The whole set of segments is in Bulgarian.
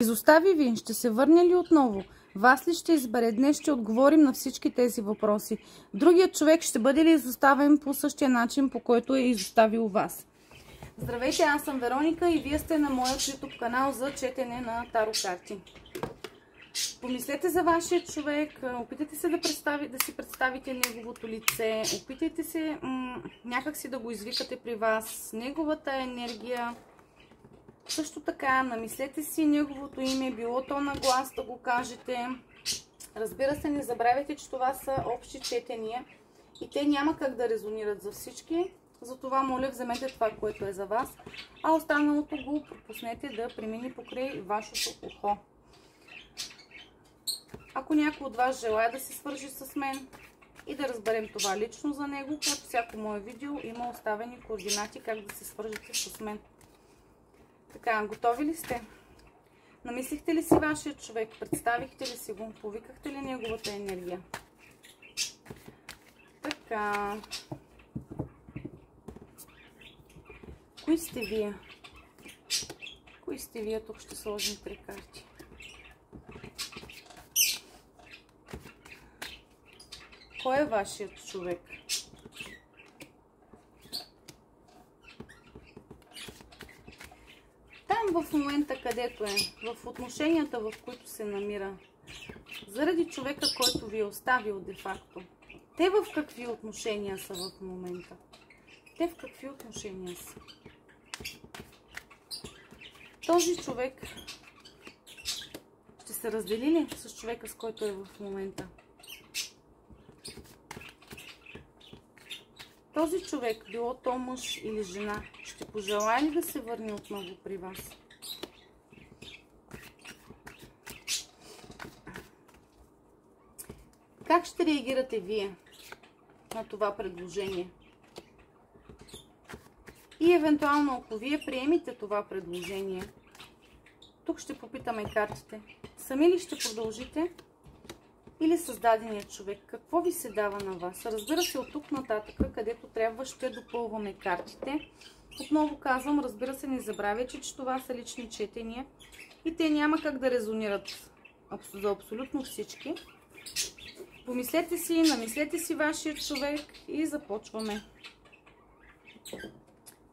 Изостави ви, ще се върне ли отново? Вас ли ще избере? Днес ще отговорим на всички тези въпроси. Другият човек ще бъде ли изоставен по същия начин, по който е изоставил вас? Здравейте, аз съм Вероника и вие сте на моят YouTube канал за четене на таро карти. Помислете за вашия човек, опитайте се да си представите неговото лице, опитайте се някак си да го извикате при вас, неговата енергия. Също така, намислете си неговото име, било то на глас да го кажете. Разбира се, не забравяйте, че това са общи четения и те няма как да резонират за всички. Затова, моля, вземете това, което е за вас, а останалото го пропуснете да премине покрай вашето ухо. Ако някой от вас желая да се свържи с мен и да разберем това лично за него, под всяко мое видео има оставени координати как да се свържете с мен. Така, готови ли сте? Намислихте ли си вашия човек? Представихте ли си го? Повикахте ли неговата енергия? Така. Кои сте вие? Кои сте вие? Тук ще сложим 3 карти. Кой е вашият човек? Там в момента, където е, в отношенията, в които се намира, заради човека, който ви е оставил де-факто, те в какви отношения са в момента? Те в какви отношения са? Този човек ще се раздели ли с човека, с който е в момента? Този човек, било то мъж или жена, ще пожелае ли да се върне отново при вас? Как ще реагирате вие на това предложение? И евентуално, ако вие приемете това предложение, тук ще попитаме картите. Сами ли ще продължите? Или създаденият човек? Какво ви се дава на вас? Разбира се, от тук нататък, където трябва, ще допълваме картите. Отново казвам, разбира се, не забравяйте, че това са лични четения и те няма как да резонират за абсолютно всички. Помислете си, намислете си вашия човек и започваме.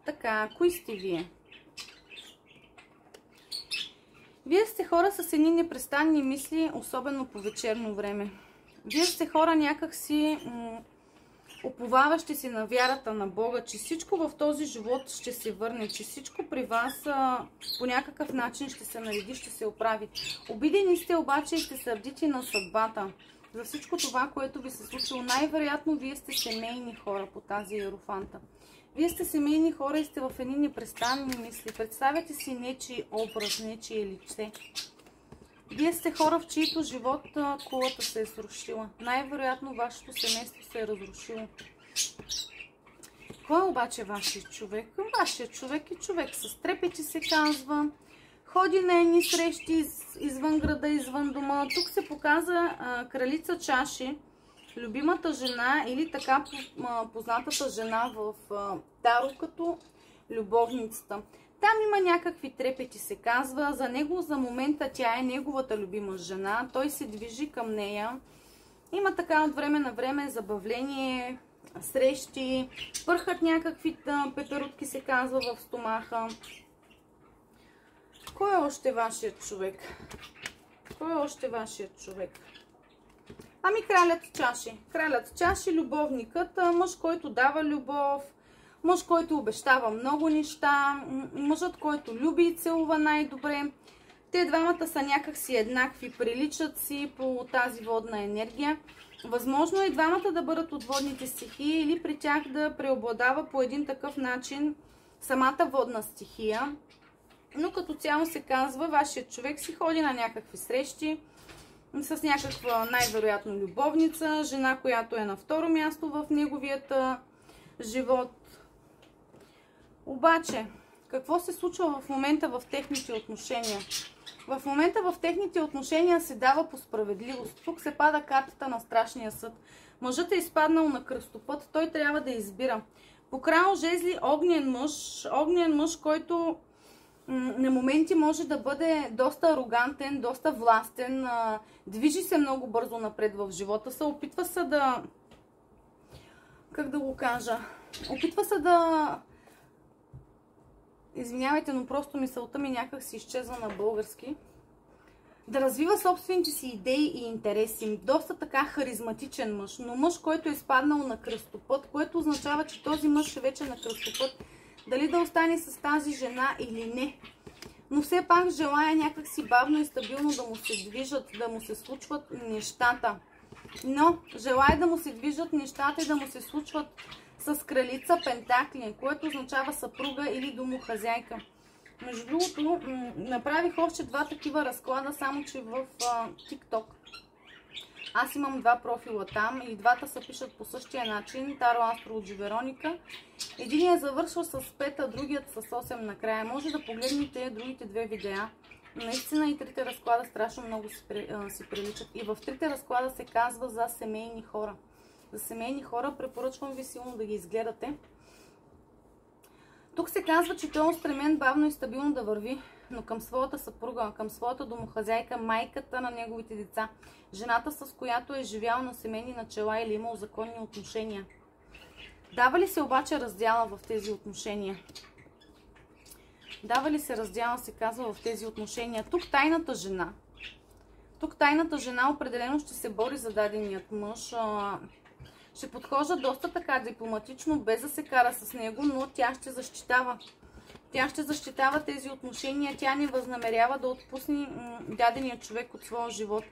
Така, кои сте вие? Вие сте хора с едни непрестанни мисли, особено по вечерно време. Вие сте хора някакси уповаващи си на вярата на Бога, че всичко в този живот ще се върне, че всичко при вас по някакъв начин ще се нареди, ще се оправи. Обидени сте обаче и сте сърдити на съдбата. За всичко това, което ви се случило, най-вероятно вие сте семейни хора по тази иерофанта. Вие сте семейни хора и сте в едни непрестанни мисли. Представете си нечий образ, нечие лице. Вие сте хора, в чието живот кулата се е срушила. Най-вероятно вашето семейство се е разрушило. Кой е обаче вашият човек? Вашият човек е човек с трепети, се казва. Ходи на едни срещи извън града, извън дома. Тук се показа кралица чаши. Любимата жена или така познатата жена в таро като любовницата. Там има някакви трепети, се казва. За него за момента тя е неговата любима жена. Той се движи към нея. Има така от време на време забавление, срещи. Пърхат някакви пеперутки, се казва, в стомаха. Кой е още вашият човек? Кой е още вашият човек? Ами кралят чаши. Кралят чаши, любовникът, мъж, който дава любов, мъж, който обещава много неща, мъжът, който люби и целува най-добре. Те двамата са някакси еднакви, приличат си по тази водна енергия. Възможно е двамата да бъдат от водните стихии или при тях да преобладава по един такъв начин самата водна стихия. Но като цяло се казва, вашият човек си ходи на някакви срещи с някаква най-вероятно любовница, жена, която е на второ място в неговият живот. Обаче, какво се случва в момента в техните отношения? В момента в техните отношения се дава по справедливост. Тук се пада картата на страшния съд. Мъжът е изпаднал на кръстопът, той трябва да избира. По крал жезли огнен мъж, който на моменти може да бъде доста арогантен, доста властен, движи се много бързо напред в живота се, опитва се да, как да го кажа, опитва се да, извинявайте, но просто мисълта ми някак си изчезва на български, да развива собствените си идеи и интереси. Доста така харизматичен мъж, но мъж, който е изпаднал на кръстопът, което означава, че този мъж е вече на кръстопът, дали да остане с тази жена или не. Но все пак желая някакси бавно и стабилно да му се движат, да му се случват нещата. Но желая да му се движат нещата и да му се случват с кралица Пентакли, което означава съпруга или домохазяйка. Между другото, направих още два такива разклада, само че в TikTok. Аз имам два профила там и двата се пишат по същия начин. Таро Астрологи Вероника. Единият завършва с 5, а другият с 8 накрая. Може да погледнете другите две видеа. Наистина и трите разклада страшно много си приличат. И в трите разклада се казва за семейни хора. За семейни хора препоръчвам ви силно да ги изгледате. Тук се казва, че той е устремен бавно и стабилно да върви, но към своята съпруга, към своята домохазяйка, майката на неговите деца, жената, с която е живял на семейни начала или имал законни отношения. Дава ли се обаче раздяла в тези отношения? Дава ли се раздяла, се казва, в тези отношения? Тук тайната жена определено ще се бори за даденият мъж. Ще подхожда доста така дипломатично, без да се кара с него, но тя ще защитава. Тя ще защитава тези отношения, тя не възнамерява да отпусне дадения човек от своя живот.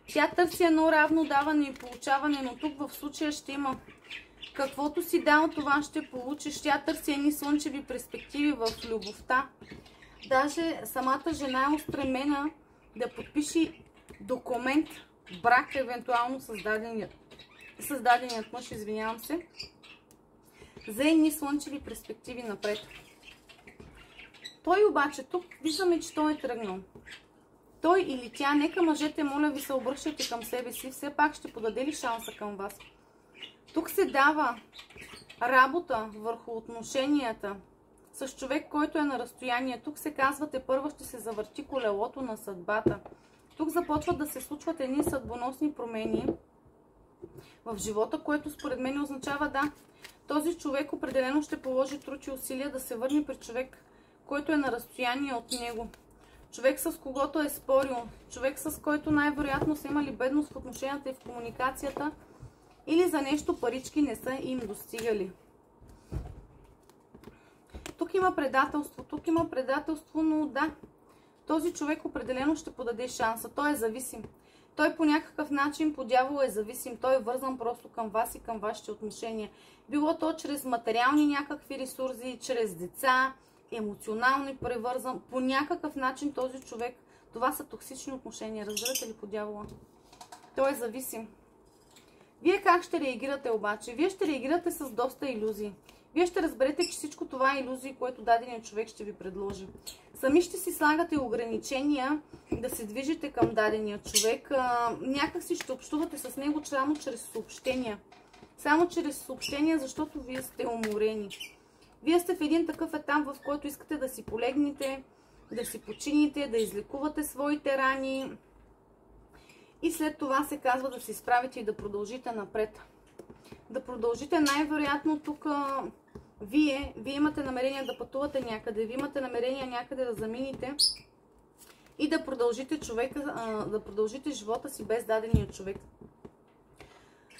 Тя търси едно равно даване и получаване, но тук в случая ще има каквото си дал, това ще получиш. Тя търси едни слънчеви перспективи в любовта. Даже самата жена е устремена да подпише документ, брак, евентуално създаденият мъж, извинявам се, за едни слънчеви перспективи напред. Той обаче, тук виждаме, че той е тръгнал. Той или тя, нека мъжете, моля ви се, обръщайте към себе си, все пак ще подаде ли шанса към вас? Тук се дава работа върху отношенията с човек, който е на разстояние. Тук се казвате, първо ще се завърти колелото на съдбата. Тук започват да се случват едни съдбоносни промени в живота, което според мен означава да, този човек определено ще положи труд и усилия да се върне при човек, който е на разстояние от него. Човек, с когото е спорил, човек, с който най-вероятно са имали бедност в отношенията и в комуникацията, или за нещо парички не са им достигали. Тук има предателство, но да, този човек определено ще подаде шанса. Той е зависим. Той по някакъв начин по дявола е зависим. Той е вързан просто към вас и към вашите отношения. Било то чрез материални някакви ресурси, чрез деца, емоционално превързан. По някакъв начин този човек, това са токсични отношения. Разбирате ли, по дявола? Той е зависим. Вие как ще реагирате обаче? Вие ще реагирате с доста илюзии. Вие ще разберете, че всичко това е илюзии, което даденият човек ще ви предложи. Сами ще си слагате ограничения да се движите към дадения човек. Някак си ще общувате с него само чрез съобщения. Само чрез съобщения, защото вие сте уморени. Вие сте в един такъв етап, в който искате да си полегнете, да си почините, да излекувате своите рани. И след това се казва да се изправите и да продължите напред. Да продължите най-вероятно тук. Вие имате намерение да пътувате някъде, вие имате намерение някъде да замините и да продължите да продължите живота си без дадения човек.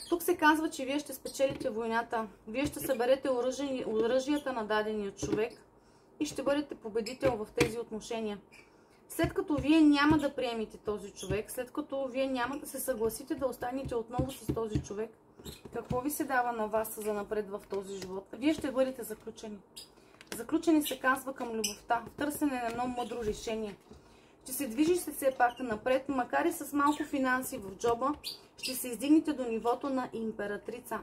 Тук се казва, че вие ще спечелите войната, вие ще съберете оръжията на дадения човек и ще бъдете победител в тези отношения. След като вие няма да приемете този човек, след като вие няма да се съгласите да останете отново с този човек, какво ви се дава на вас за напред в този живот? Вие ще бъдете заключени. Заключени се казва към любовта, в търсене на едно мъдро решение. Ще се движите все пак напред, макар и с малко финанси в джоба, ще се издигнете до нивото на императрица.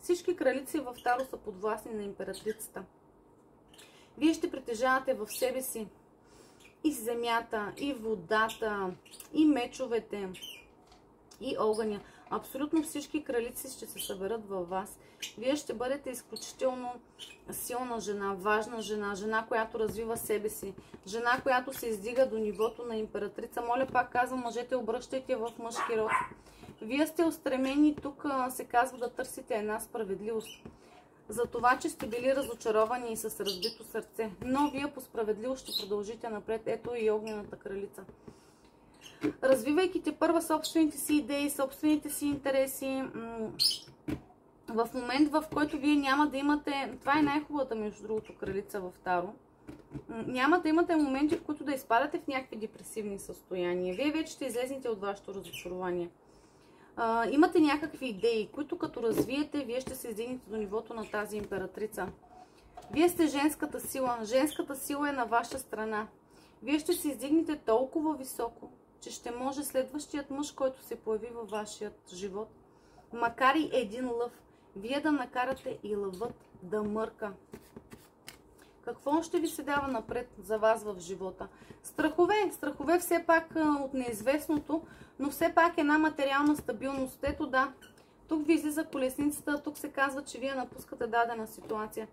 Всички кралици в Таро са подвластни на императрицата. Вие ще притежавате в себе си и земята, и водата, и мечовете, и огъня. Абсолютно всички кралици ще се съберат във вас. Вие ще бъдете изключително силна жена, важна жена, жена, която развива себе си, жена, която се издига до нивото на императрица. Моля, пак казвам, мъжете, обръщайте в мъжки род. Вие сте устремени, тук се казва да търсите една справедливост. За това, че сте били разочаровани и с разбито сърце. Но вие по справедливост ще продължите напред. Ето и огнената кралица. Развивайки те първа собствените си идеи, собствените си интереси, в момент, в който вие няма да имате... Това е най-хубавата, между другото, кралица в Таро. Няма да имате моменти, в които да изпадате в някакви депресивни състояния. Вие вече ще излезнете от вашето разочарование. Имате някакви идеи, които като развиете, вие ще се издигнете до нивото на тази императрица. Вие сте женската сила. Женската сила е на ваша страна. Вие ще се издигнете толкова високо, че ще може следващият мъж, който се появи във вашият живот, макар и един лъв, вие да накарате и лъвът да мърка. Какво ще ви се дава напред за вас в живота? Страхове. Страхове все пак от неизвестното, но все пак една материална стабилност. Ето да, тук ви излиза колесницата, тук се казва, че вие напускате дадена ситуация.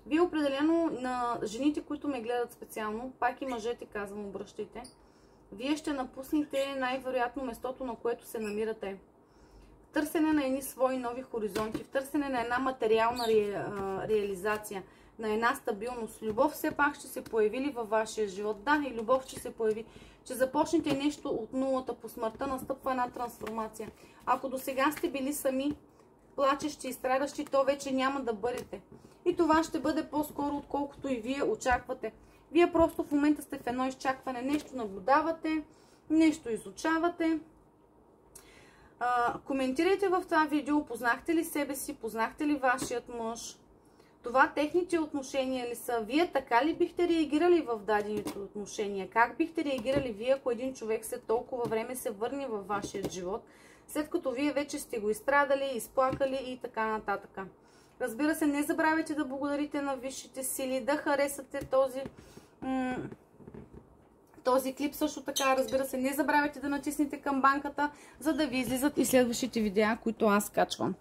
Вие определено на жените, които ме гледат специално, пак и мъжете казвам, обръщайте, вие ще напуснете най-вероятно местото, на което се намирате. В търсене на едни свои нови хоризонти, в търсене на една материална реализация, на една стабилност. Любов все пак ще се появи ли във вашия живот? Да, и любов ще се появи. Че започнете нещо от нулата, по смъртта настъпва една трансформация. Ако до сега сте били сами, плачещи и страдащи, то вече няма да бъдете. И това ще бъде по-скоро, отколкото и вие очаквате. Вие просто в момента сте в едно изчакване. Нещо наблюдавате, нещо изучавате. Коментирайте в това видео, познахте ли себе си, познахте ли вашият мъж. Това техните отношения ли са? Вие така ли бихте реагирали в дадените отношения? Как бихте реагирали вие, ако един човек след толкова време се върне във вашия живот, след като вие вече сте го изстрадали, изплакали и така нататък? Разбира се, не забравяйте да благодарите на висшите сили, да харесате този клип. Също така, разбира се, не забравяйте да натиснете камбанката, за да ви излизат и следващите видеа, които аз качвам.